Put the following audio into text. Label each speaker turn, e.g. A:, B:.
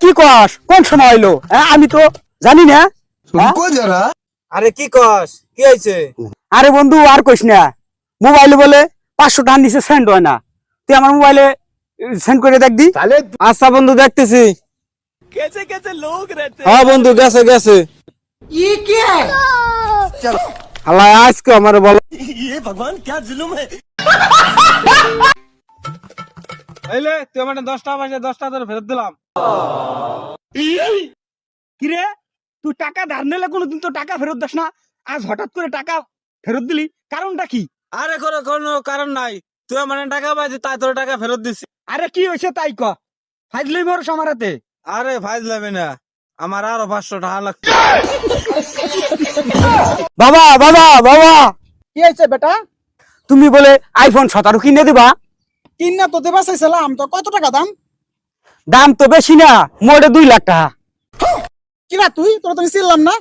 A: কি কস কোন সময় হইলো আমি তো জানি না।
B: रुको जरा।
C: আরে কি কস কি হয়েছে?
A: আরে বন্ধু আর কইস না, মোবাইলে বলে 500 টাকা নিচে সেন্ড হয় না। তুই আমার মোবাইলে সেন্ড করে দেখ দি।
C: আচ্ছা বন্ধু দেখতেছি। হ্যাঁ বন্ধু গেছে গেছে। আল্লাহ আজকে আমার বলো এইলে তুই আমার 10টা বাজে 10টা ধরে ফেরত দিলাম।
A: কিরে তুই টাকা ধার নিলে কোনোদিন তো টাকা ফেরত দিস না, আজ হঠাৎ করে টাকা ফেরত দিলি, কারণটা কি?
C: আরে কোনো কারণ নাই, তুই আমার টাকা পাইছি তাই তোর টাকা ফেরত দিছি।
A: আরে কি হয়েছে তাই ক, ফাইজলি ভরস আমার হাতে।
C: আরে ফাইজ লাগবে না, আমার আরো 500 টাকা লাগবে।
A: বাবা বাবা বাবা,
D: কি হয়েছে বেটা?
A: তুমি বলে আইফোন 17 কিনে দিবা?
D: কিনা তো দেবা চাইছিলাম, তো কত টাকা দাম?
A: দাম তো বেশি না, মোটে 2 লাখ টাকা।
D: কিনা তুই তোর তো চিনলাম না।